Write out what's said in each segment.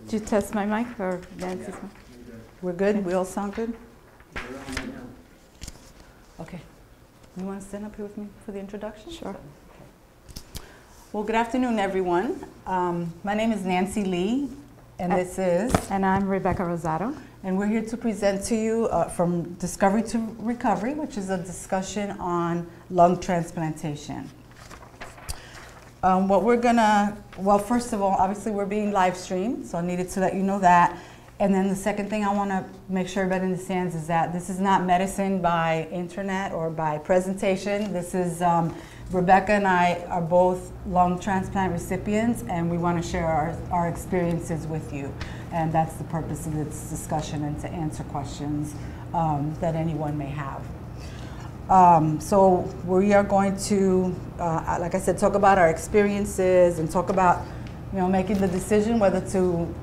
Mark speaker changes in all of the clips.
Speaker 1: Did you test my mic or Nancy's mic?
Speaker 2: We're good? We all sound good? Okay. You want to stand up here with me for the introduction?
Speaker 1: Sure.
Speaker 2: Okay. Well, good afternoon, everyone. My name is Nancy Lee, and this is...
Speaker 1: And I'm Rebecca Rosado.
Speaker 2: And we're here to present to you from Discovery to Recovery, which is a discussion on lung transplantation. What we're gonna, well, first of all, obviously we're being live streamed, so I needed to let you know that. And then the second thing I want to make sure everybody understands is that this is not medicine by internet or by presentation. This is, Rebecca and I are both lung transplant recipients, and we want to share our experiences with you. And that's the purpose of this discussion, and to answer questions that anyone may have. So we are going to, like I said, talk about our experiences and talk about, making the decision whether to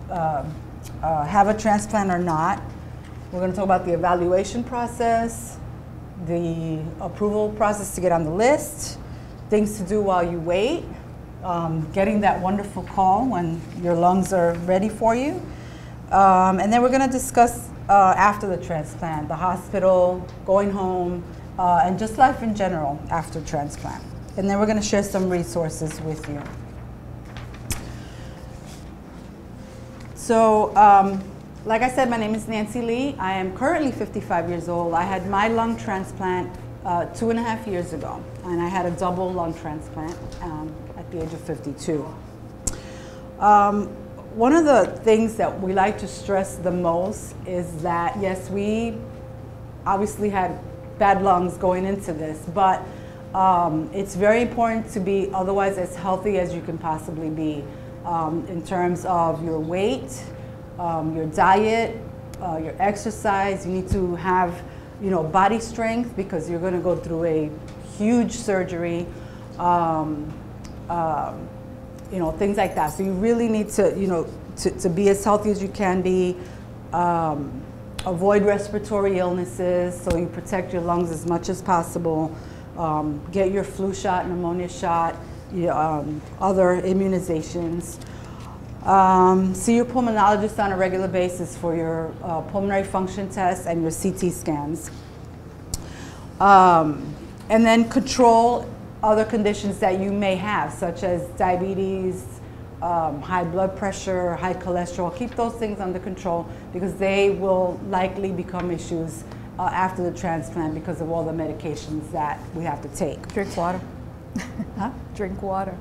Speaker 2: have a transplant or not. We're going to talk about the evaluation process, the approval process to get on the list, things to do while you wait, getting that wonderful call when your lungs are ready for you. And then we're going to discuss after the transplant, the hospital, going home, and just life in general after transplant. And then we're going to share some resources with you. So, like I said, my name is Nancy Lee. I am currently 55 years old. I had my lung transplant 2.5 years ago, and I had a double lung transplant at the age of 52. One of the things that we like to stress the most is that, yes, we obviously had bad lungs going into this, but it's very important to be otherwise as healthy as you can possibly be in terms of your weight, your diet, your exercise. You need to have, body strength because you're going to go through a huge surgery, things like that. So you really need to, to be as healthy as you can be. Avoid respiratory illnesses, so you protect your lungs as much as possible. Get your flu shot, pneumonia shot, other immunizations. See your pulmonologist on a regular basis for your pulmonary function tests and your CT scans. And then control other conditions that you may have, such as diabetes, high blood pressure, high cholesterol. Keep those things under control because they will likely become issues after the transplant because of all the medications that we have to take.
Speaker 1: Drink water.
Speaker 2: Huh?
Speaker 1: Drink water.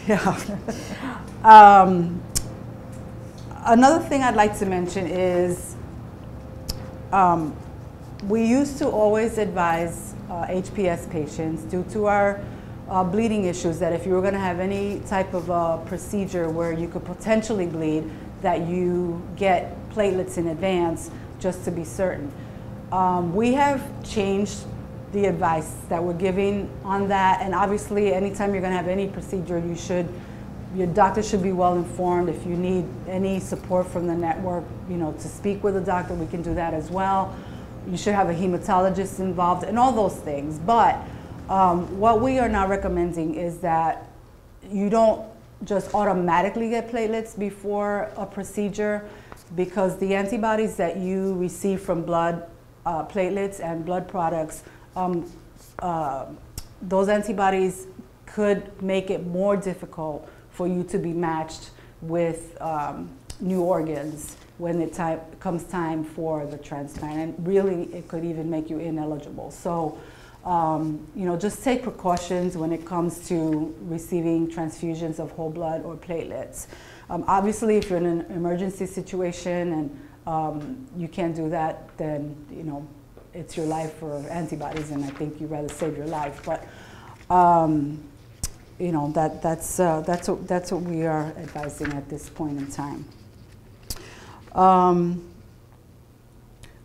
Speaker 2: Yeah. Another thing I'd like to mention is we used to always advise HPS patients due to our bleeding issues that if you were going to have any type of a procedure where you could potentially bleed, that you get platelets in advance just to be certain. We have changed the advice that we're giving on that, and obviously anytime you're going to have any procedure, your doctor should be well informed. If you need any support from the network, to speak with a doctor, we can do that as well. You should have a hematologist involved and all those things. But what we are now recommending is that you don't just automatically get platelets before a procedure, because the antibodies that you receive from blood, platelets and blood products, those antibodies could make it more difficult for you to be matched with new organs when it comes time for the transplant. And really, it could even make you ineligible. So, just take precautions when it comes to receiving transfusions of whole blood or platelets. Obviously, if you're in an emergency situation and you can't do that, then, it's your life for antibodies, and I think you'd rather save your life. But, that's what we are advising at this point in time.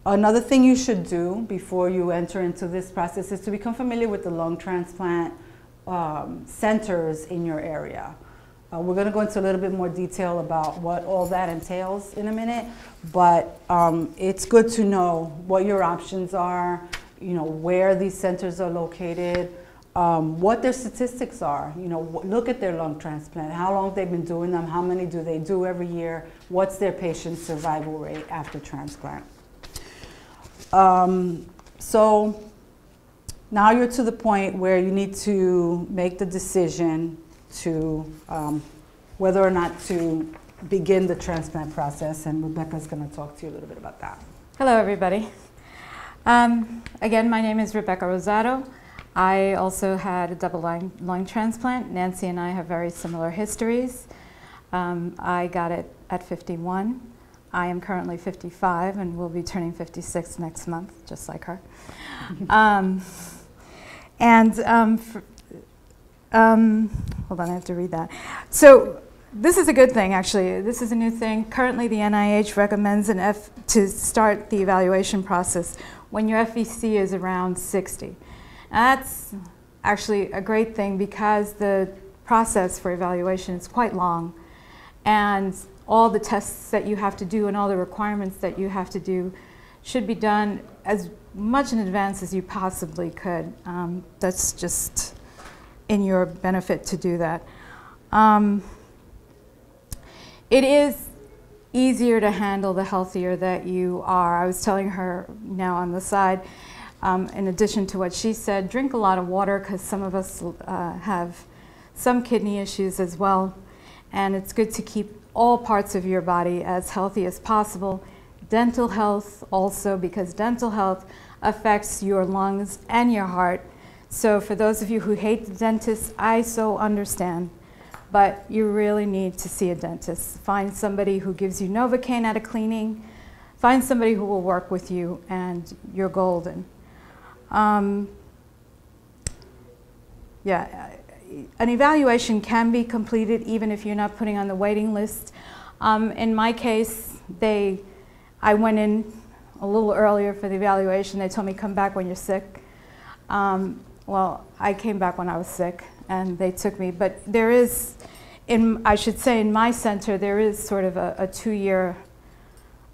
Speaker 2: Another thing you should do before you enter into this process is to become familiar with the lung transplant centers in your area. We're going to go into a little bit more detail about what all that entails in a minute, but it's good to know what your options are, where these centers are located, what their statistics are. You know, look at their lung transplant, how long they've been doing them, how many do they do every year, what's their patient survival rate after transplant. So now you're to the point where you need to make the decision to whether or not to begin the transplant process, and Rebecca's going to talk to you a little bit about that.
Speaker 1: Hello, everybody. Again, my name is Rebecca Rosado. I also had a double lung transplant. Nancy and I have very similar histories. I got it at 51. I am currently 55 and will be turning 56 next month, just like her. Hold on, I have to read that. So this is a good thing, actually. This is a new thing. Currently, the NIH recommends to start the evaluation process when your FVC is around 60. That's actually a great thing because the process for evaluation is quite long, and all the tests that you have to do and all the requirements that you have to do should be done as much in advance as you possibly could. That's just in your benefit to do that. It is easier to handle the healthier that you are. I was telling her now on the side, in addition to what she said, drink a lot of water because some of us have some kidney issues as well. And it's good to keep all parts of your body as healthy as possible. Dental health also, because dental health affects your lungs and your heart. So for those of you who hate the dentist, I so understand. But you really need to see a dentist. Find somebody who gives you Novocaine at a cleaning. Find somebody who will work with you, and you're golden. Yeah, an evaluation can be completed even if you're not putting on the waiting list. In my case, I went in a little earlier for the evaluation. They told me, come back when you're sick. Well, I came back when I was sick, and they took me. But there is, I should say, in my center, there is sort of a 2-year,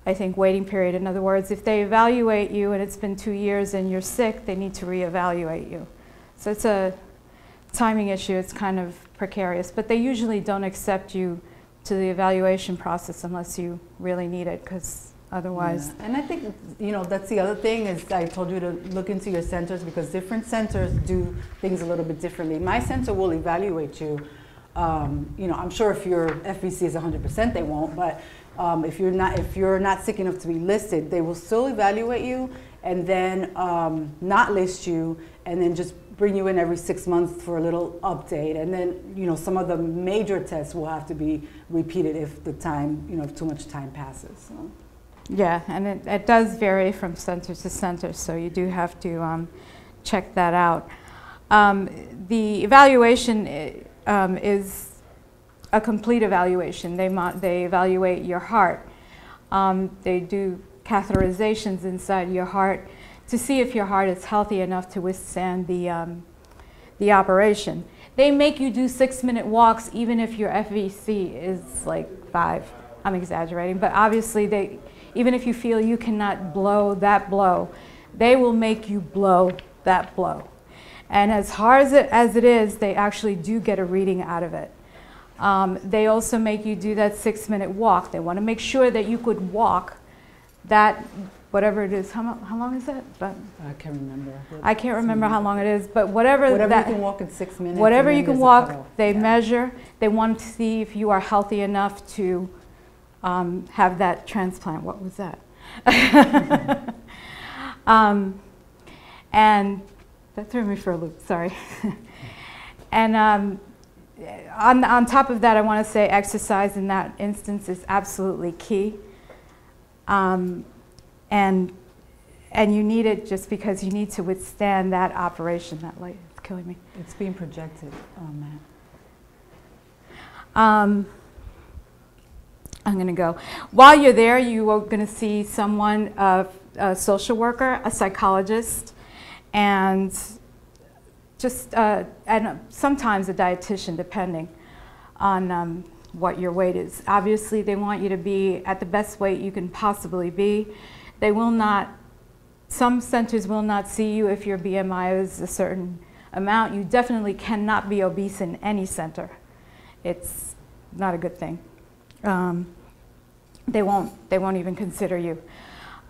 Speaker 1: I think, waiting period. In other words, if they evaluate you and it's been 2 years and you're sick, they need to reevaluate you. So it's a timing issue. It's kind of precarious. But they usually don't accept you to the evaluation process unless you really need it, because otherwise.
Speaker 2: Yeah. And I think, you know, that's the other thing is I told you to look into your centers, because different centers do things a little bit differently. My center will evaluate you. You know, I'm sure if your FVC is 100%, they won't. But if you're not sick enough to be listed, they will still evaluate you and then not list you, and then just bring you in every 6 months for a little update. And then, you know, some of the major tests will have to be repeated if the time, you know, if too much time passes. So.
Speaker 1: Yeah, and it does vary from center to center, so you do have to check that out. The evaluation is a complete evaluation. They evaluate your heart. They do catheterizations inside your heart to see if your heart is healthy enough to withstand the operation. They make you do 6-minute walks even if your FVC is like 5. I'm exaggerating, but obviously even if you feel you cannot blow that blow, they will make you blow that blow. And as hard as it is, they actually do get a reading out of it. They also make you do that 6-minute walk. They want to make sure that you could walk that, whatever it is. How long is that? But
Speaker 2: I can't remember.
Speaker 1: I can't remember how long it is, but whatever
Speaker 2: you can walk in 6 minutes.
Speaker 1: Whatever you can walk, they measure. They want to see if you are healthy enough to have that transplant. What was that? And that threw me for a loop, sorry. And on top of that, I want to say exercise in that instance is absolutely key. And you need it just because you need to withstand that operation. That light is killing me.
Speaker 2: It's being projected, Matt.
Speaker 1: I'm going to go. While you're there, you are going to see someone, a social worker, a psychologist, and just and sometimes a dietitian, depending on what your weight is. Obviously, they want you to be at the best weight you can possibly be. They will not. Some centers will not see you if your BMI is a certain amount, you definitely cannot be obese in any center. It's not a good thing. They won't even consider you.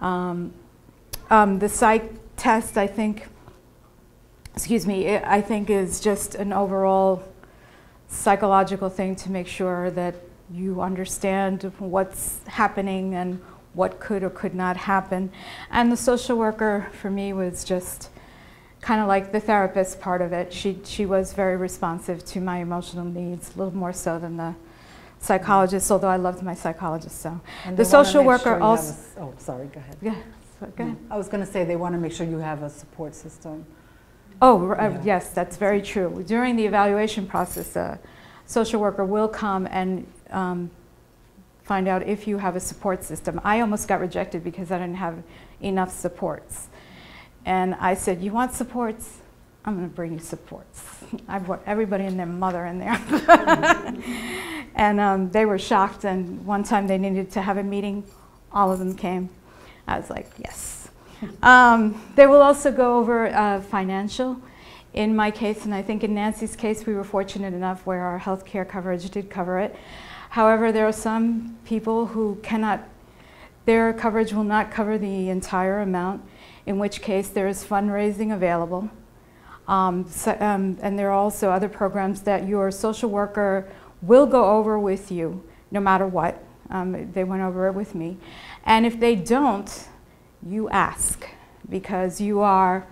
Speaker 1: The psych test, I think, I think is just an overall psychological thing to make sure that you understand what's happening and what could or could not happen. And the social worker, for me, was just kind of like the therapist part of it. She was very responsive to my emotional needs, a little more so than the psychologist, although I loved my psychologist. So the social worker also.
Speaker 2: Oh, sorry. Go ahead.
Speaker 1: Yeah. Go ahead.
Speaker 2: I was going to say they want to make sure you have a support system.
Speaker 1: Oh, yes, that's very true. During the evaluation process, a social worker will come and find out if you have a support system. I almost got rejected because I didn't have enough supports. And I said, you want supports? I'm going to bring you supports. I brought everybody and their mother in there. And they were shocked, and one time they needed to have a meeting. All of them came. I was like, yes. They will also go over financial. In my case, and I think in Nancy's case, we were fortunate enough where our health care coverage did cover it. However, there are some people who cannot, their coverage will not cover the entire amount, in which case there is fundraising available. And there are also other programs that your social worker will go over with you, no matter what. They went over it with me. And if they don't, you ask, because you are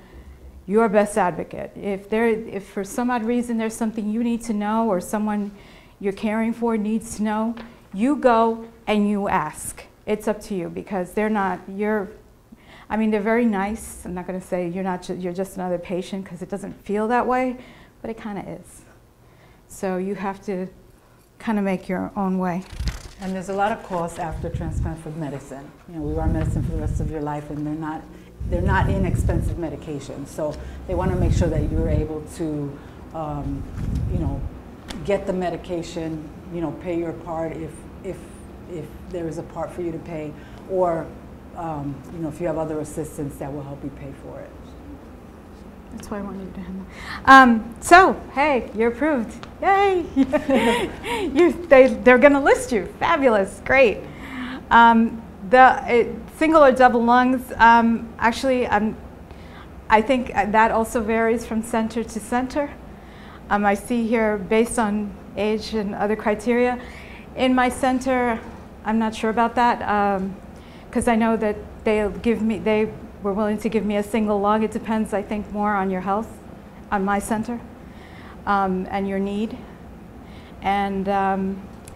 Speaker 1: your best advocate. If for some odd reason there's something you need to know or someone you're caring for needs to know, you go and you ask. It's up to you, because they're not, they're very nice. I'm not going to say you're just another patient, because it doesn't feel that way, but it kind of is. So you have to kind of make your own way.
Speaker 2: And there's a lot of costs after transplant for medicine. You know, we are on medicine for the rest of your life, and they're not inexpensive medications. So they want to make sure that you're able to, get the medication, pay your part if there is a part for you to pay, or if you have other assistance that will help you pay for it.
Speaker 1: That's why I wanted to handle. So, hey, you're approved. Yay! They're going to list you. Fabulous, great. Single or double lungs, actually, I think that also varies from center to center. I see here, based on age and other criteria, in my center, I'm not sure about that, because I know that they were willing to give me a single lung. It depends, I think, more on your health, on my center, and your need. And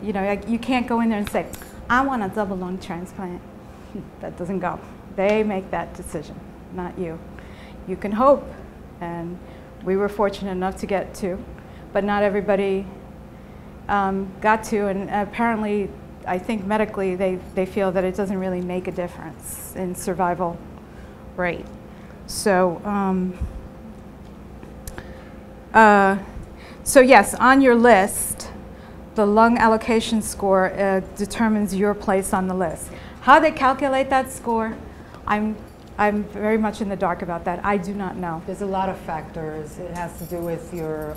Speaker 1: you can't go in there and say, I want a double lung transplant. That doesn't go. They make that decision, not you. You can hope, and we were fortunate enough to get to, but not everybody got to, and apparently, I think medically, they feel that it doesn't really make a difference in survival rate. So, so yes, on your list, the lung allocation score determines your place on the list. How they calculate that score, I'm very much in the dark about that. I do not know.
Speaker 2: There's a lot of factors. It has to do with your,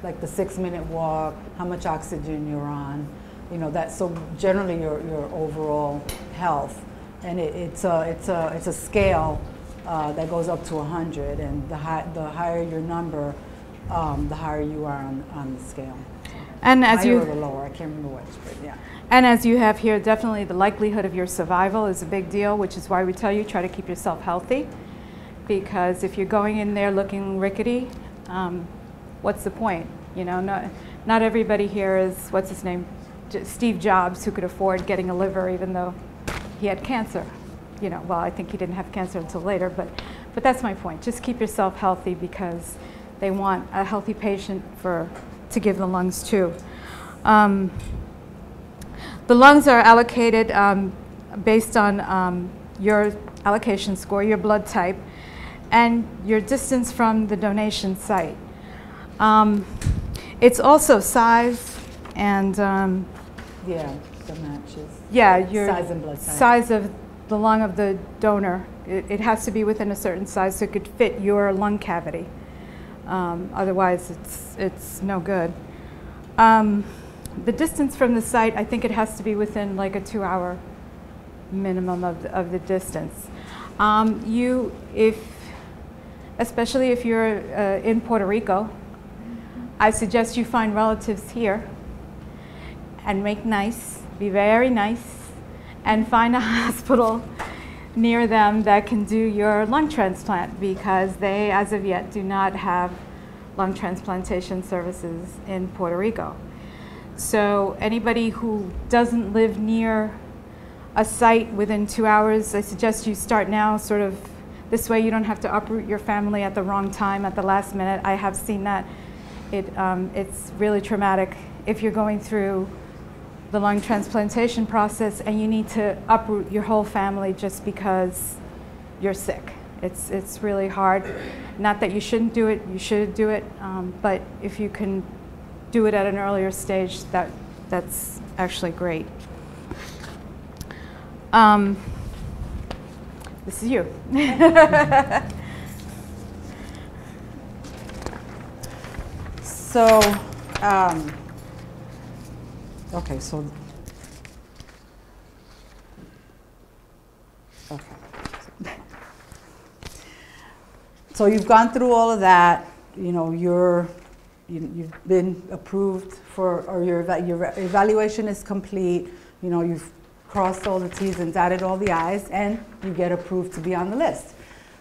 Speaker 2: like the 6-minute walk, how much oxygen you're on, so generally your overall health. And it's a scale that goes up to 100, and the higher your number, the higher you are on the scale.
Speaker 1: And as
Speaker 2: higher or the lower, I can't remember which, but yeah.
Speaker 1: And as you have here, definitely the likelihood of your survival is a big deal, which is why we tell you try to keep yourself healthy, because if you're going in there looking rickety, what's the point? Not everybody here is, what's his name, Steve Jobs, who could afford getting a liver even though he had cancer. Well, I think he didn't have cancer until later, but that's my point. Just keep yourself healthy, because they want a healthy patient to give the lungs to. The lungs are allocated based on your allocation score, your blood type, and your distance from the donation site. It's also size and
Speaker 2: yeah, the matches.
Speaker 1: Yeah, your
Speaker 2: size and blood type.
Speaker 1: Size of the lung of the donor. It has to be within a certain size so it could fit your lung cavity. Otherwise, it's no good. The distance from the site, I think it has to be within like a 2-hour minimum of the distance. Especially if you're in Puerto Rico, I suggest you find relatives here and make nice, be very nice, and find a hospital near them that can do your lung transplant, because they, as of yet, do not have lung transplantation services in Puerto Rico. So anybody who doesn't live near a site within 2 hours, I suggest you start now, sort of, this way you don't have to uproot your family at the wrong time, at the last minute. I have seen that. It's really traumatic if you're going through the lung transplantation process and you need to uproot your whole family just because you're sick. It's really hard. Not that you shouldn't do it, you should do it, but if you can do it at an earlier stage, that's actually great. This is you.
Speaker 2: So, okay, so, okay. So you've gone through all of that, you know, you've been approved for, or your evaluation is complete, you know, you've crossed all the T's and dotted all the I's, and you get approved to be on the list.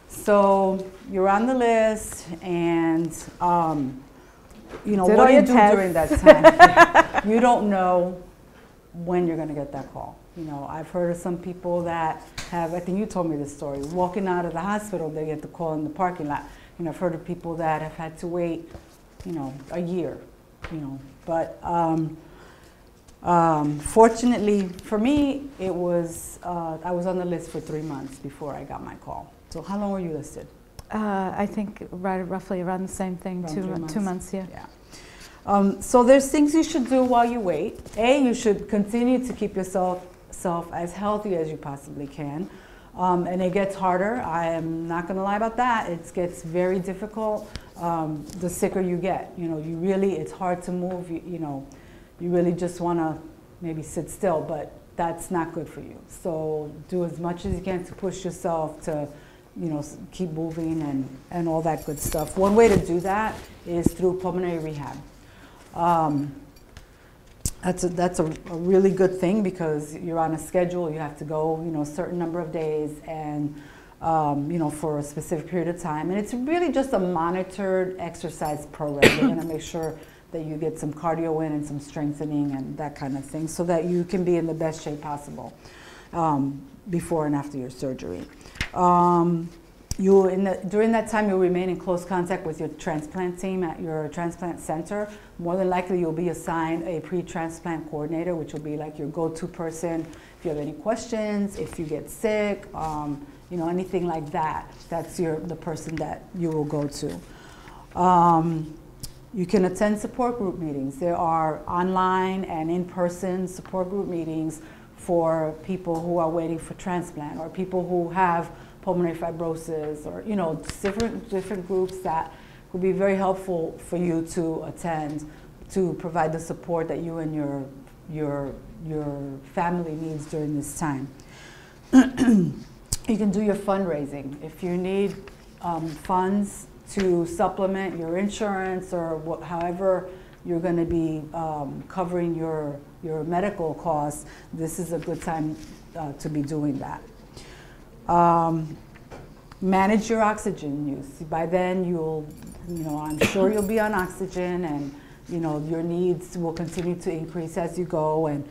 Speaker 2: So you're on the list, and you know, what do you do during that time? You don't know when you're going to get that call. You know, I've heard of some people that have, I think you told me this story, walking out of the hospital, they get the call in the parking lot. You know, I've heard of people that have had to wait, you know, a year, you know. But fortunately for me, it was, I was on the list for 3 months before I got my call. So how long were you listed?
Speaker 1: I think roughly around the same thing,
Speaker 2: around
Speaker 1: 2 months, yeah.
Speaker 2: So there's things you should do while you wait. You should continue to keep yourself as healthy as you possibly can. And it gets harder. I am not going to lie about that. It gets very difficult the sicker you get. You know, it's hard to move. You know, you really just want to maybe sit still, but that's not good for you. So do as much as you can to push yourself to, you know, keep moving and all that good stuff. One way to do that is through pulmonary rehab. That's a really good thing, because you're on a schedule. You have to go, you know, a certain number of days, and you know, for a specific period of time. And it's really just a monitored exercise program. You're going to make sure that you get some cardio in and some strengthening and that kind of thing, so that you can be in the best shape possible before and after your surgery. During that time, you'll remain in close contact with your transplant team at your transplant center. More than likely, you'll be assigned a pre-transplant coordinator, which will be like your go-to person if you have any questions, if you get sick, you know, anything like that. That's the person that you will go to. You can attend support group meetings. There are online and in-person support group meetings for people who are waiting for transplant, or people who have pulmonary fibrosis, or, you know, different groups that would be very helpful for you to attend, to provide the support that you and your family needs during this time. You can do your fundraising. If you need funds to supplement your insurance, or however you're going to be covering your medical costs, this is a good time to be doing that. Manage your oxygen use. By then, I'm sure you'll be on oxygen, and you know, your needs will continue to increase as you go, and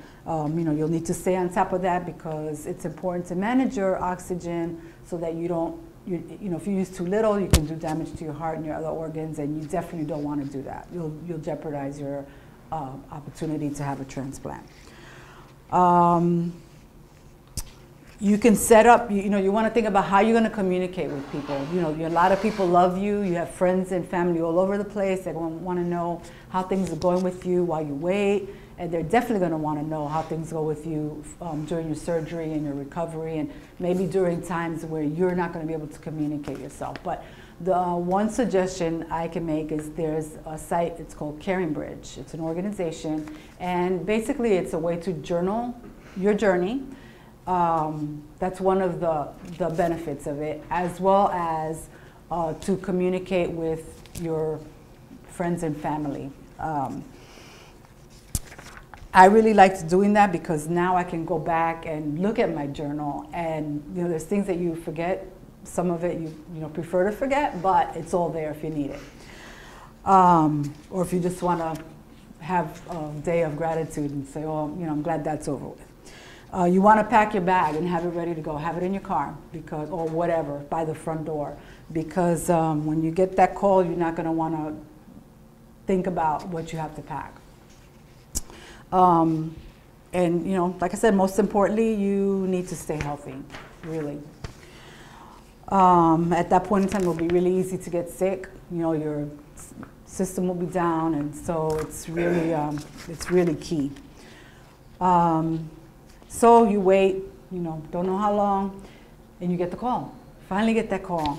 Speaker 2: you know, you'll need to stay on top of that, because it's important to manage your oxygen so that you don't, you know, if you use too little, you can do damage to your heart and your other organs, and you definitely don't want to do that. You'll jeopardize your opportunity to have a transplant. You can set up, you know, you want to think about how you're going to communicate with people. You know, a lot of people love you. You have friends and family all over the place. They want to know how things are going with you while you wait. And they're definitely going to want to know how things go with you during your surgery and your recovery, and maybe during times where you're not going to be able to communicate yourself. But The one suggestion I can make is there's a site, it's called Caring Bridge. It's an organization, and basically it's a way to journal your journey. That's one of the benefits of it, as well as to communicate with your friends and family. I really liked doing that because now I can go back and look at my journal, and there's things that you forget. Some of it you prefer to forget, but it's all there if you need it. Or if you just want to have a day of gratitude and say, oh, I'm glad that's over with. You want to pack your bag and have it ready to go. Have it in your car or whatever, by the front door. Because when you get that call, you're not going to want to think about what you have to pack. And like I said, most importantly, you need to stay healthy, really. At that point in time, it'll be really easy to get sick. Your system will be down, and so it's really key. So you wait, don't know how long, and you get the call. Finally get that call.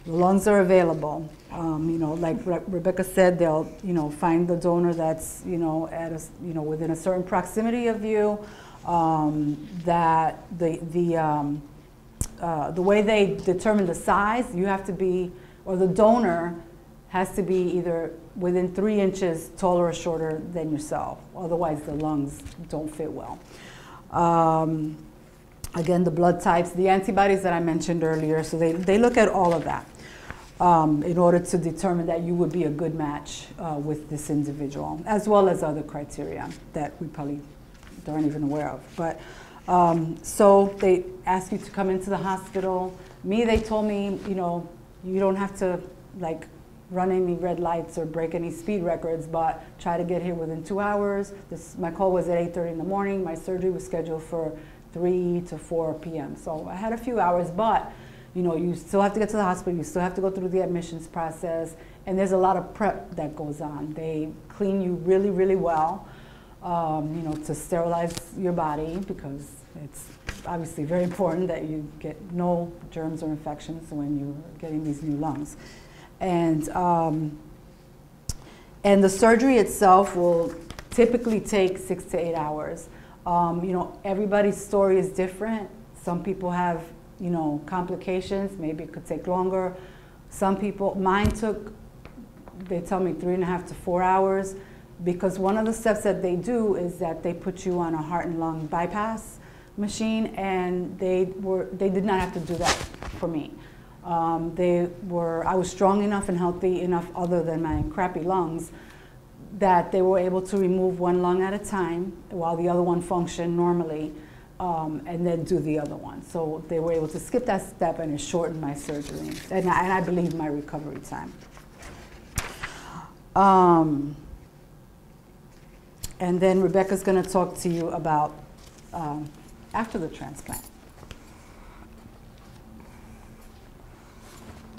Speaker 2: The lungs are available. Like Rebecca said, they'll find the donor that's at a, within a certain proximity of you. That the way they determine the size, you have to be, or the donor has to be either within 3 inches taller or shorter than yourself. Otherwise, the lungs don't fit well. Again, the blood types, the antibodies that I mentioned earlier, so they look at all of that in order to determine that you would be a good match with this individual, as well as other criteria that we probably aren't even aware of. But so they ask you to come into the hospital. They told me, you don't have to run any red lights or break any speed records, but try to get here within 2 hours. My call was at 8:30 in the morning. My surgery was scheduled for 3 to 4 p.m. So I had a few hours, but you still have to get to the hospital. You still have to go through the admissions process, and there's a lot of prep that goes on. They clean you really, really well, to sterilize your body, because it's obviously very important that you get no germs or infections when you're getting these new lungs. And the surgery itself will typically take 6 to 8 hours. Everybody's story is different. Some people have, complications. Maybe it could take longer. Some people, they tell me 3.5 to 4 hours, because one of the steps that they do is that they put you on a heart and lung bypass machine, and they did not have to do that for me. I was strong enough and healthy enough, other than my crappy lungs, that they were able to remove one lung at a time while the other one functioned normally, and then do the other one. So they were able to skip that step, and it shortened my surgery, and I believe my recovery time. And then Rebecca's going to talk to you about after the transplant.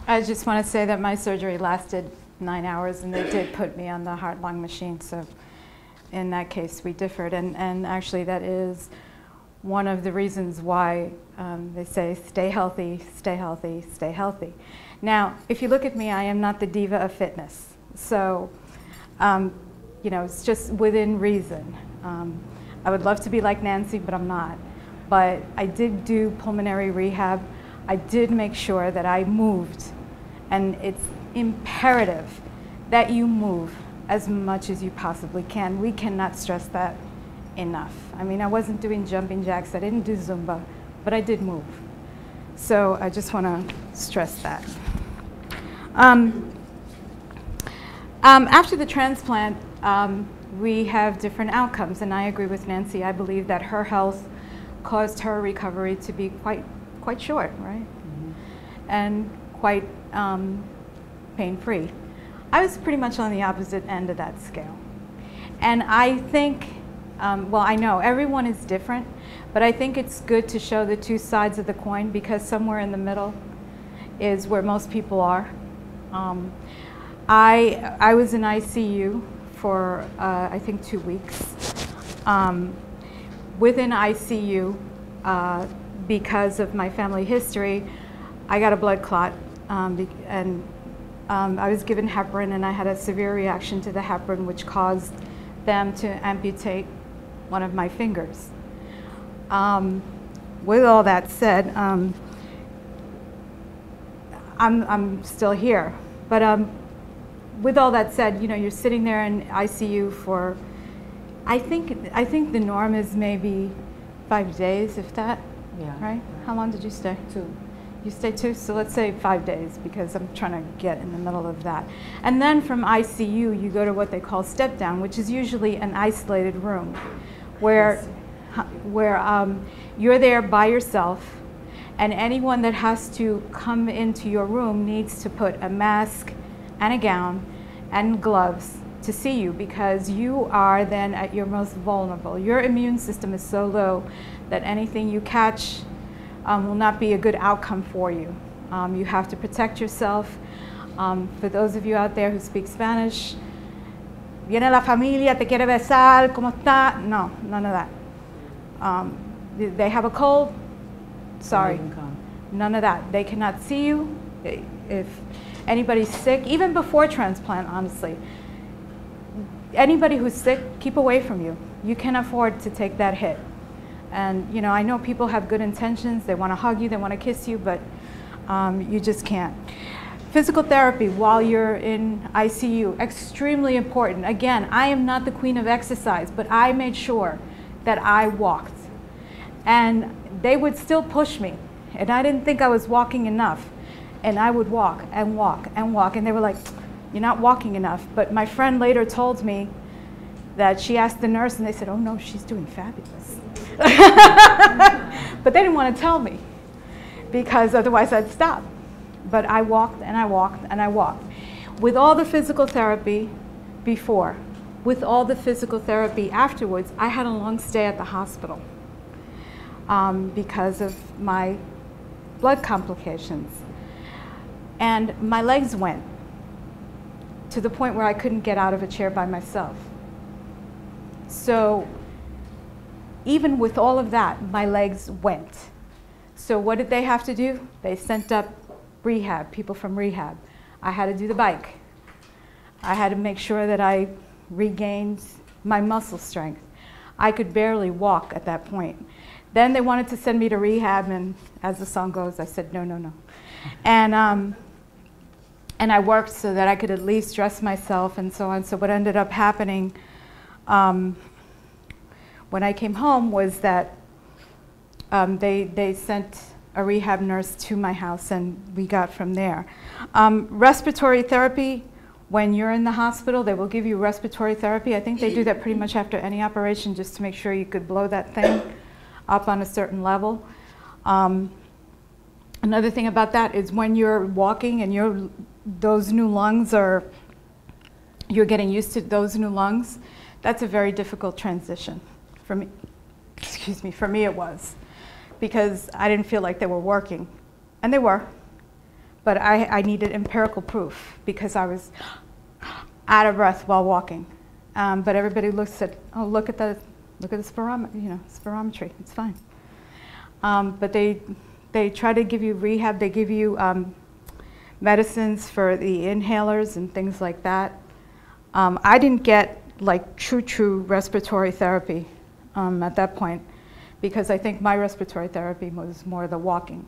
Speaker 1: I just want to say that my surgery lasted 9 hours, and they did put me on the heart-lung machine. So in that case, we differed. And actually, that is one of the reasons why they say stay healthy, stay healthy, stay healthy. Now, if you look at me, I am not the diva of fitness. So, it's just within reason. I would love to be like Nancy, but I'm not. But I did do pulmonary rehab. I did make sure that I moved. And it's imperative that you move as much as you possibly can. We cannot stress that enough. I mean, I wasn't doing jumping jacks. I didn't do Zumba, but I did move. So I just want to stress that. After the transplant, we have different outcomes, and I agree with Nancy. I believe that her health caused her recovery to be quite short, right? Mm-hmm. And quite pain-free. I was pretty much on the opposite end of that scale. And I think, well, I know everyone is different, but I think it's good to show the two sides of the coin, because somewhere in the middle is where most people are. I was in ICU for, I think, 2 weeks. Within ICU, because of my family history, I got a blood clot, and I was given heparin, and I had a severe reaction to the heparin, which caused them to amputate one of my fingers. With all that said, I'm still here. But with all that said, you know, you're sitting there in ICU for, I think the norm is maybe 5 days, if that.
Speaker 2: Yeah.
Speaker 1: Right? How long did you stay? 2. You stay 2? So let's say 5 days, because I'm trying to get in the middle of that. And then from ICU, you go to what they call step down, which is usually an isolated room, where you're there by yourself, and anyone that has to come into your room needs to put a mask and a gown and gloves to see you, because you are then at your most vulnerable. Your immune system is so low that anything you catch will not be a good outcome for you. You have to protect yourself. For those of you out there who speak Spanish, viene la familia, te quiere besar, ¿cómo está? No, none of that. They have a cold, sorry, none of that. They cannot see you. If anybody's sick, even before transplant, honestly, anybody who's sick, keep away from you. You can't afford to take that hit. And you know, I know people have good intentions. They want to hug you, they want to kiss you, but you just can't. Physical therapy while you're in ICU, extremely important. Again, I am not the queen of exercise, but I made sure that I walked. And they would still push me, and I didn't think I was walking enough. And I would walk and walk and walk, and they were like, "You're not walking enough." But my friend later told me that she asked the nurse, and they said, "Oh no, she's doing fabulous." But they didn't want to tell me, because otherwise I'd stop. But I walked and I walked and I walked. With all the physical therapy before, with all the physical therapy afterwards, I had a long stay at the hospital because of my blood complications. And my legs went to the point where I couldn't get out of a chair by myself. So even with all of that, my legs went. So what did they have to do? They sent up rehab, people from rehab. I had to do the bike. I had to make sure that I regained my muscle strength. I could barely walk at that point. Then they wanted to send me to rehab, and as the song goes, I said, no, no, no. And I worked so that I could at least dress myself and so on. So what ended up happening when I came home was that they sent a rehab nurse to my house, and we got from there. Respiratory therapy, when you're in the hospital, they will give you respiratory therapy. I think they do that pretty much after any operation, just to make sure you could blow that thing up on a certain level. Another thing about that is when you're walking and those new lungs you're getting used to those new lungs, that's a very difficult transition for me. Excuse me, for me it was, because I didn't feel like they were working, and they were, but I needed empirical proof because I was out of breath while walking. But everybody said, "Oh, look at the spirometry, it's fine." But they try to give you rehab. They give you medicines for the inhalers and things like that. I didn't get like true respiratory therapy at that point, because I think my respiratory therapy was more the walking.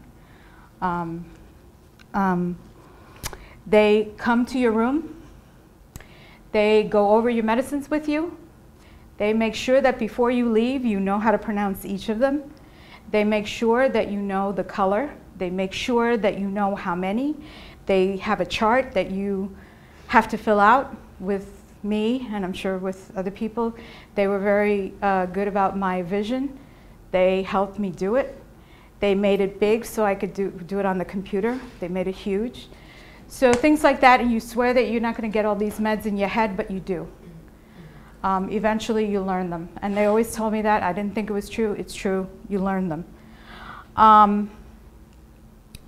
Speaker 1: They come to your room. They go over your medicines with you. They make sure that before you leave, you know how to pronounce each of them. They make sure that you know the color. They make sure that you know how many. They have a chart that you have to fill out. With me, and I'm sure with other people, they were very good about my vision. They helped me do it. They made it big so I could do it on the computer. They made it huge. So things like that, and you swear that you're not going to get all these meds in your head, but you do. Eventually you learn them. And they always told me that. I didn't think it was true. It's true. You learn them.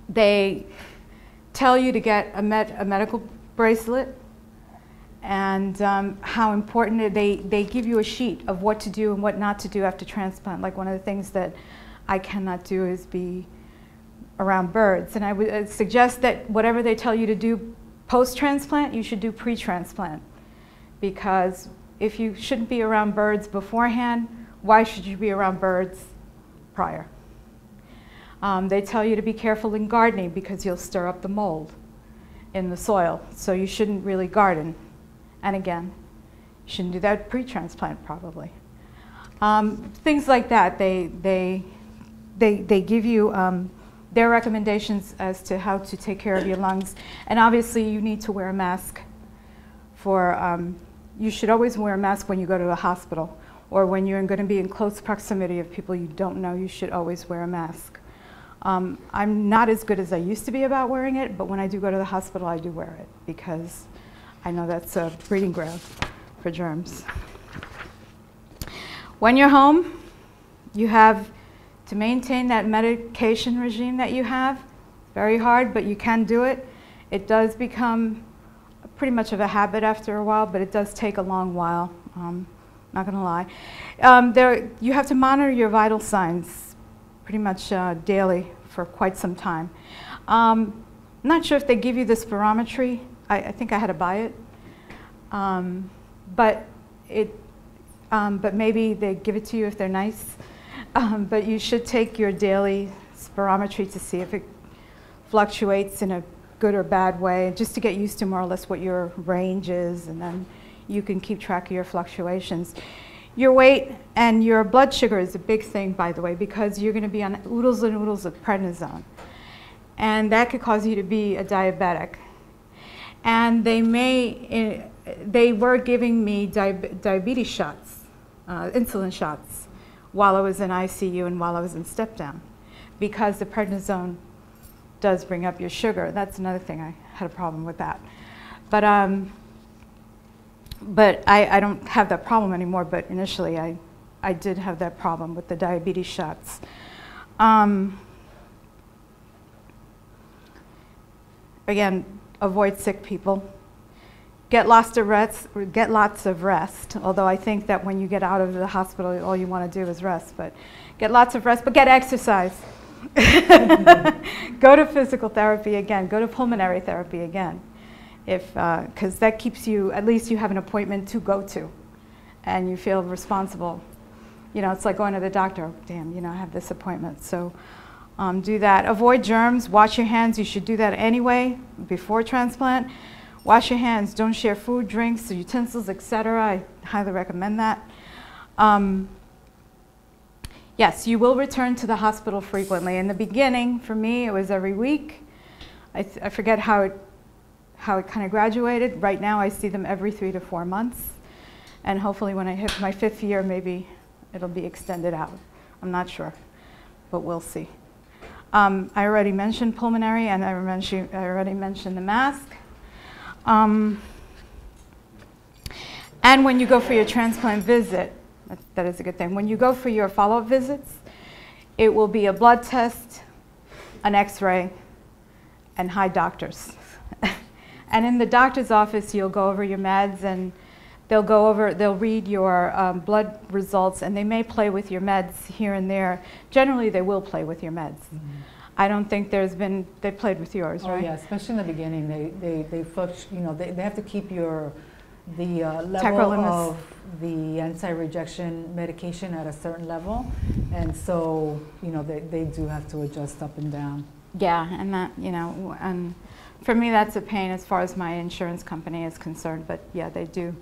Speaker 1: They tell you to get a medical bracelet, and how important they give you a sheet of what to do and what not to do after transplant. Like, one of the things that I cannot do is be around birds. And I would suggest that whatever they tell you to do post-transplant, you should do pre-transplant, because if you shouldn't be around birds beforehand, why should you be around birds prior? They tell you to be careful in gardening because you'll stir up the mold in the soil, so you shouldn't really garden. And again, you shouldn't do that pre-transplant probably. Things like that, they give you their recommendations as to how to take care of your lungs. And obviously you need to wear a mask for, you should always wear a mask when you go to the hospital, or when you're going to be in close proximity of people you don't know, you should always wear a mask. I'm not as good as I used to be about wearing it, but when I do go to the hospital, I do wear it because I know that's a breeding ground for germs. When you're home, you have to maintain that medication regime that you have. Very hard, but you can do it. It does become pretty much of a habit after a while, but it does take a long while, not gonna lie. You have to monitor your vital signs pretty much daily for quite some time. I'm not sure if they give you the spirometry. I think I had to buy it. But maybe they give it to you if they're nice. But you should take your daily spirometry to see if it fluctuates in a good or bad way, just to get used to more or less what your range is, and then you can keep track of your fluctuations. Your weight and your blood sugar is a big thing, by the way, because you're going to be on oodles and oodles of prednisone. And that could cause you to be a diabetic. And they were giving me diabetes shots, insulin shots, while I was in ICU and while I was in step down, because the prednisone does bring up your sugar. That's another thing. I had a problem with that. But I don't have that problem anymore, but initially I did have that problem with the diabetes shots. Again, avoid sick people. Get lots of rest, although I think that when you get out of the hospital, all you want to do is rest. But get lots of rest, but get exercise. Go to physical therapy again. Go to pulmonary therapy again. Because that keeps you, at least you have an appointment to go to, and you feel responsible. You know, it's like going to the doctor. Oh, damn, you know, I have this appointment. So do that. Avoid germs. Wash your hands. You should do that anyway before transplant. Wash your hands. Don't share food, drinks, utensils, etc. I highly recommend that. Yes, you will return to the hospital frequently. In the beginning, for me, it was every week. I forget how it kind of graduated. Right now, I see them every 3 to 4 months. And hopefully when I hit my 5th year, maybe it'll be extended out. I'm not sure, but we'll see. I already mentioned pulmonary, and I already mentioned the mask. And when you go for your transplant visit, that is a good thing. When you go for your follow-up visits, it will be a blood test, an x-ray, and hi doctors. And in the doctor's office, you'll go over your meds, and they'll read your blood results, and they may play with your meds here and there. Generally, they will play with your meds. Mm-hmm. I don't think they played with yours, right?
Speaker 2: Oh yeah, especially in the beginning, they have to keep the level of the anti-rejection medication at a certain level, and so they do have to adjust up and down.
Speaker 1: Yeah, and that and for me that's a pain as far as my insurance company is concerned. But yeah, they do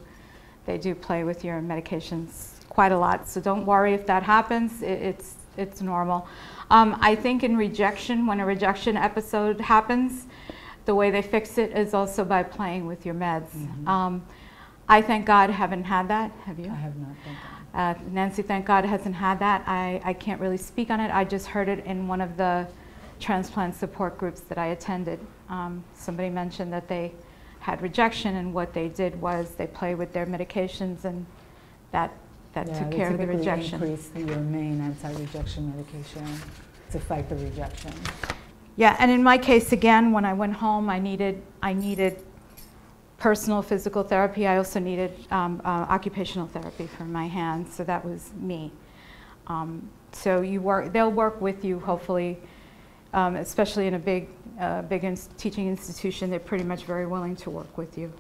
Speaker 1: play with your medications quite a lot. So don't worry if that happens. It's normal. I think in rejection, when a rejection episode happens, the way they fix it is also by playing with your meds. Mm-hmm. I thank God haven't had that. Have you?
Speaker 2: I have not, thank God.
Speaker 1: Nancy, thank God, hasn't had that. I can't really speak on it. I just heard it in one of the transplant support groups that I attended. Somebody mentioned that they had rejection, and what they did was they played with their medications, and that took care of the rejection.
Speaker 2: Increase your main anti-rejection medication to fight the rejection.
Speaker 1: Yeah, and in my case, again, when I went home, I needed personal physical therapy. I also needed occupational therapy for my hands, so that was me. So they'll work with you, hopefully, especially in a big a big teaching institution, they're pretty much very willing to work with you.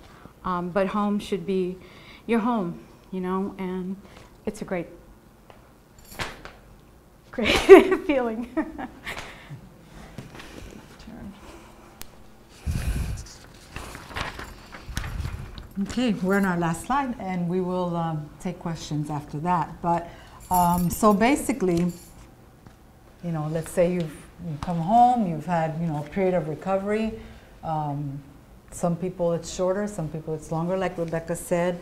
Speaker 1: But home should be your home, you know, and it's a great feeling.
Speaker 2: Okay, we're on our last slide, and we will take questions after that. But so basically, you know, let's say you've come home, you've had, you know, a period of recovery. Some people it's shorter, some people it's longer, like Rebecca said.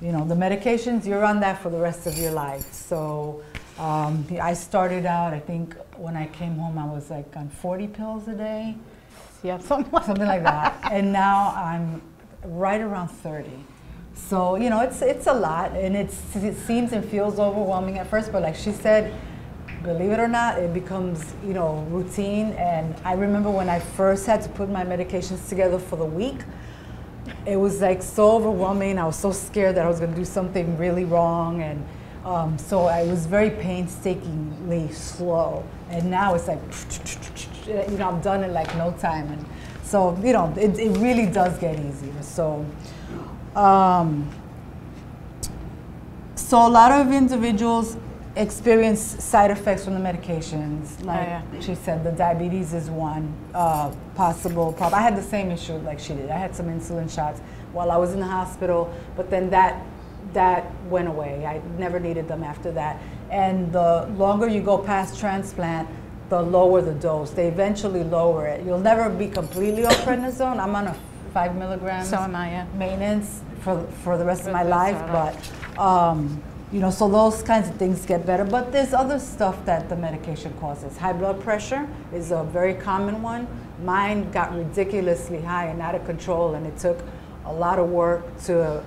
Speaker 2: You know, the medications, you're on that for the rest of your life. So I started out, I think when I came home, I was like on 40 pills a day.
Speaker 1: Yeah, something like
Speaker 2: that. And now I'm right around 30. So, you know, it's a lot, and it seems and feels overwhelming at first, but like she said, believe it or not, it becomes, you know, routine. And I remember when I first had to put my medications together for the week, it was like so overwhelming. I was so scared that I was going to do something really wrong, and so I was very painstakingly slow. And now it's like, you know, I'm done in like no time. And so, you know, it really does get easier. So, so a lot of individuals experience side effects from the medications. Like she said, the diabetes is one possible problem. I had the same issue like she did. I had some insulin shots while I was in the hospital, but then that went away. I never needed them after that. And the longer you go past transplant, the lower the dose. They eventually lower it. You'll never be completely off prednisone. I'm on a 5 milligrams maintenance for the rest of my life, but you know, so those kinds of things get better. But there's other stuff that the medication causes. High blood pressure is a very common one. Mine got ridiculously high and out of control, and it took a lot of work to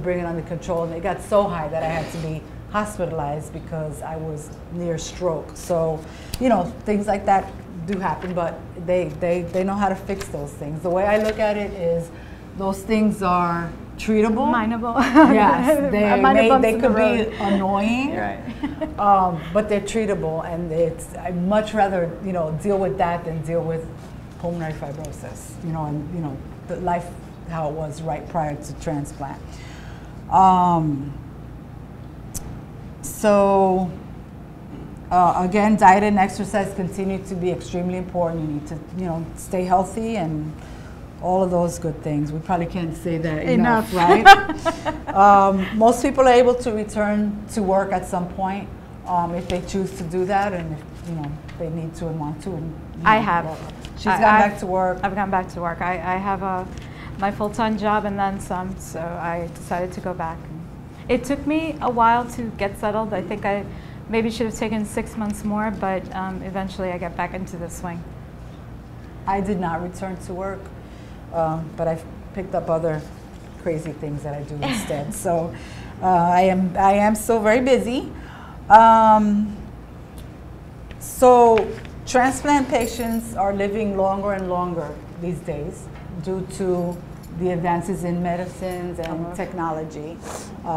Speaker 2: bring it under control. And it got so high that I had to be hospitalized because I was near stroke. So, you know, things like that do happen, but they know how to fix those things. The way I look at it is those things are treatable.
Speaker 1: Mineable.
Speaker 2: Yes, they could be annoying,
Speaker 1: right.
Speaker 2: but they're treatable, and I'd much rather, you know, deal with that than deal with pulmonary fibrosis, you know, and, you know, the life how it was right prior to transplant. So again, diet and exercise continue to be extremely important. You need to, you know, stay healthy and all of those good things. We probably can't say that enough, right? Most people are able to return to work at some point if they choose to do that, and if, you know, they need to and want to. And,
Speaker 1: I have.
Speaker 2: She's gone back to work.
Speaker 1: I've gone back to work. I have my full-time job and then some, so I decided to go back. It took me a while to get settled. I think I maybe should have taken 6 months more, but eventually I got back into the swing.
Speaker 2: I did not return to work. But I've picked up other crazy things that I do instead. So I am still very busy. So transplant patients are living longer and longer these days due to the advances in medicines and technology.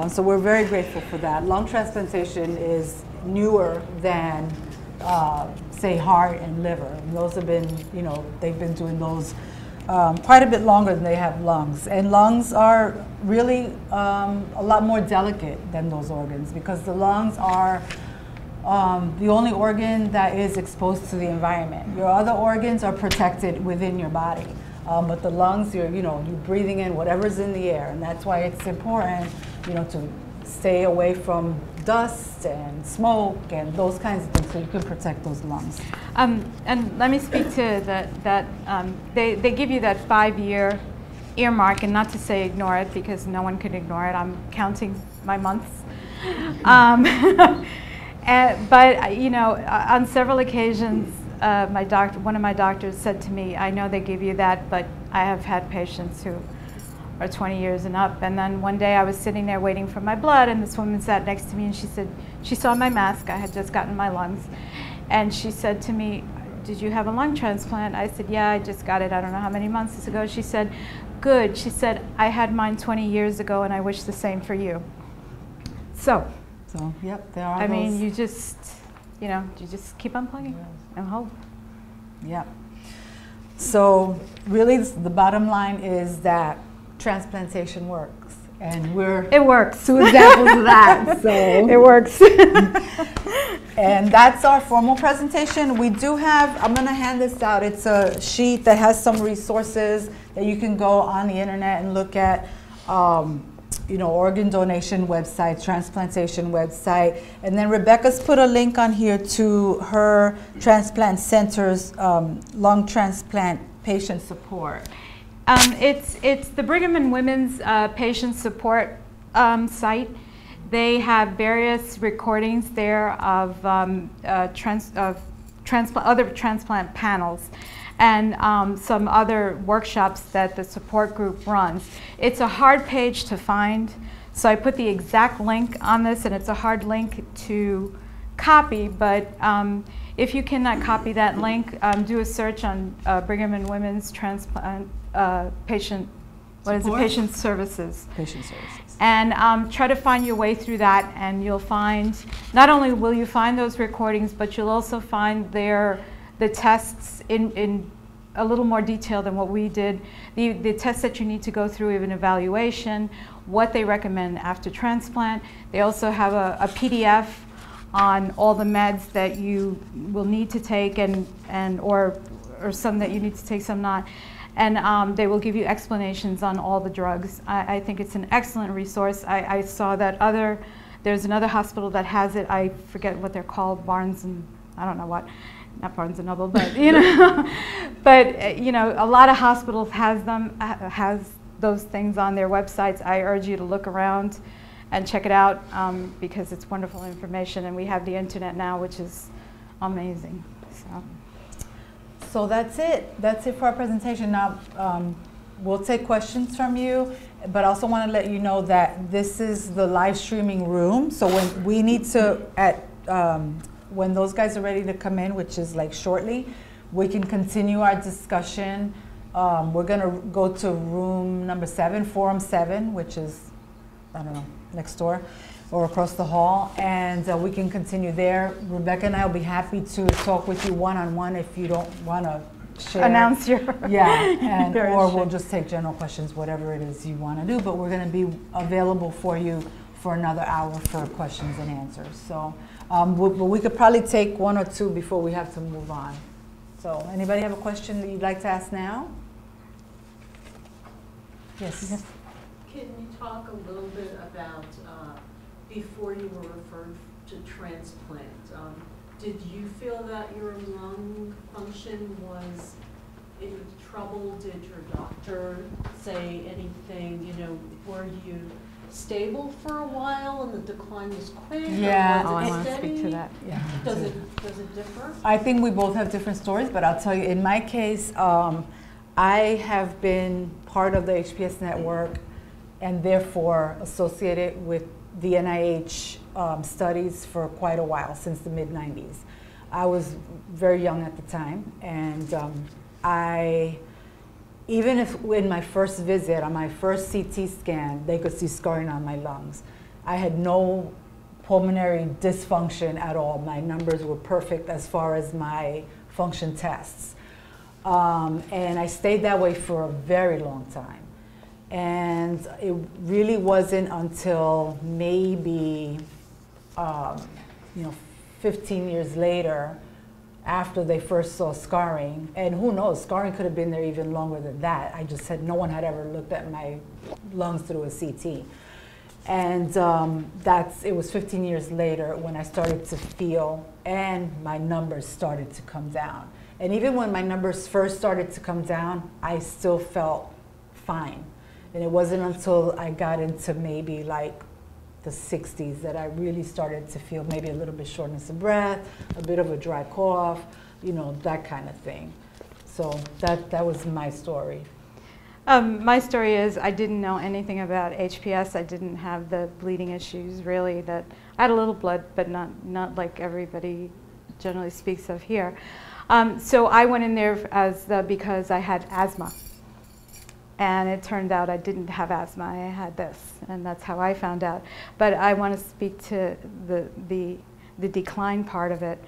Speaker 2: So we're very grateful for that. Lung transplantation is newer than, say, heart and liver. And those have been, you know, they've been doing those quite a bit longer than they have lungs. And lungs are really a lot more delicate than those organs, because the lungs are the only organ that is exposed to the environment. Your other organs are protected within your body. But the lungs, you're breathing in whatever's in the air, and that's why it's important, you know, to stay away from dust and smoke and those kinds of things, so you can protect those lungs.
Speaker 1: And let me speak to that. They give you that 5-year earmark, and not to say ignore it, because no one can ignore it. I'm counting my months. But you know, on several occasions, one of my doctors said to me, "I know they give you that, but I have had patients who are 20 years and up." And then one day I was sitting there waiting for my blood, and this woman sat next to me, and she said, she saw my mask. I had just gotten my lungs, and she said to me, "Did you have a lung transplant?" I said, "Yeah, I just got it. I don't know how many months ago." She said, "Good." She said, "I had mine 20 years ago, and I wish the same for you." So
Speaker 2: yep, there are.
Speaker 1: I mean, you just keep on plugging and hope.
Speaker 2: Yep. So really the bottom line is that transplantation works. And
Speaker 1: it works.
Speaker 2: Two examples of that. So
Speaker 1: it works.
Speaker 2: And that's our formal presentation. We do have, I'm going to hand this out. It's a sheet that has some resources that you can go on the internet and look at. You know, organ donation website, transplantation website. And then Rebecca's put a link on here to her transplant center's lung transplant patient support.
Speaker 1: It's the Brigham and Women's patient support site. They have various recordings there of other transplant panels and some other workshops that the support group runs. It's a hard page to find, so I put the exact link on this, and it's a hard link to copy, but if you cannot copy that link, do a search on Brigham and Women's transplant patient services.
Speaker 2: Patient services.
Speaker 1: And try to find your way through that, and you'll find, not only will you find those recordings, but you'll also find the tests in a little more detail than what we did. The tests that you need to go through, even evaluation, what they recommend after transplant. They also have a PDF on all the meds that you will need to take or some that you need to take, some not. And they will give you explanations on all the drugs. I think it's an excellent resource. I saw that there's another hospital that has it. I forget what they're called, Barnes and I don't know what. Not Barnes and Noble, but you know, but you know, a lot of hospitals has those things on their websites. I urge you to look around and check it out because it's wonderful information, and we have the internet now, which is amazing.
Speaker 2: So that's it. That's it for our presentation. Now we'll take questions from you, but I also want to let you know that this is the live streaming room. So when we need to when those guys are ready to come in, which is like shortly, we can continue our discussion. We're going to go to room number 7, forum 7, which is, I don't know, next door or across the hall, and we can continue there. Rebecca and I will be happy to talk with you one-on-one if you don't want to share.
Speaker 1: Announce your...
Speaker 2: Yeah, or we'll just take general questions, whatever it is you want to do, but we're going to be available for you for another hour for questions and answers. So we could probably take 1 or 2 before we have to move on. So anybody have a question that you'd like to ask now? Yes.
Speaker 3: Can you talk a little bit about before you were referred to transplant? Did you feel that your lung function was in trouble? Did your doctor say anything? You know, were you stable for a while and the decline was quick?
Speaker 2: Yeah.
Speaker 1: I want to speak to that.
Speaker 2: Yeah.
Speaker 3: Does it differ?
Speaker 2: I think we both have different stories, but I'll tell you, in my case, I have been part of the HPS network and therefore associated with the NIH studies for quite a while, since the mid-90s. I was very young at the time, and even if in my first visit, on my first CT scan, they could see scarring on my lungs. I had no pulmonary dysfunction at all. My numbers were perfect as far as my function tests. And I stayed that way for a very long time. And it really wasn't until maybe 15 years later, after they first saw scarring, and who knows, scarring could have been there even longer than that. I just said no one had ever looked at my lungs through a CT. And it was 15 years later when I started to feel, and my numbers started to come down. And even when my numbers first started to come down, I still felt fine. And it wasn't until I got into maybe like the 60s that I really started to feel maybe a little bit shortness of breath, a bit of a dry cough, you know, that kind of thing. So that was my story.
Speaker 1: My story is I didn't know anything about HPS. I didn't have the bleeding issues really. That I had a little blood, but not like everybody generally speaks of here. So I went in there because I had asthma. And it turned out I didn't have asthma, I had this, and that's how I found out. But I want to speak to the decline part of it.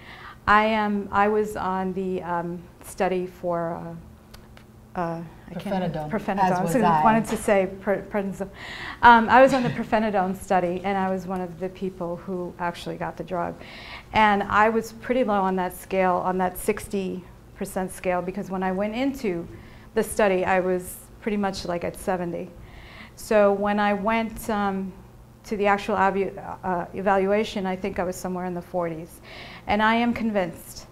Speaker 1: I was on the study for
Speaker 2: Pirfenidone, as was
Speaker 1: I
Speaker 2: I.
Speaker 1: wanted to say prednisone. I was on the pirfenidone study, and I was one of the people who actually got the drug. And I was pretty low on that scale, on that 60% scale, because when I went into the study, I was pretty much like at 70. So when I went to the actual evaluation, I think I was somewhere in the 40s. And I am convinced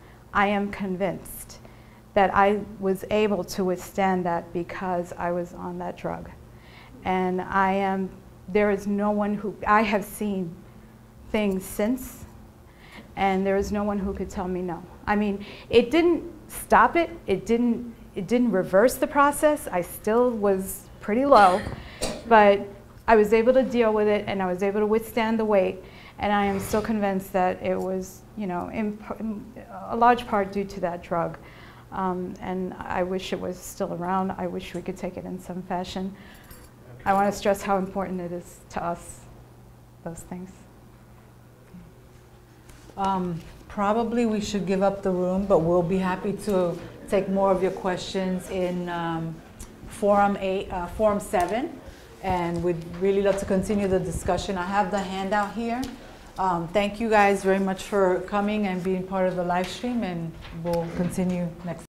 Speaker 1: that I was able to withstand that because I was on that drug. And there is no one who, I have seen things since, and there is no one who could tell me no. I mean, it didn't stop it, it didn't reverse the process. I still was pretty low, but I was able to deal with it, and I was able to withstand the weight, and I am still convinced that it was, you know, a large part due to that drug. And I wish it was still around. I wish we could take it in some fashion. I want to stress how important it is to us, those things.
Speaker 2: Probably we should give up the room, but we'll be happy to take more of your questions in Forum 7. And we'd really love to continue the discussion. I have the handout here. Thank you guys very much for coming and being part of the live stream, and we'll continue next.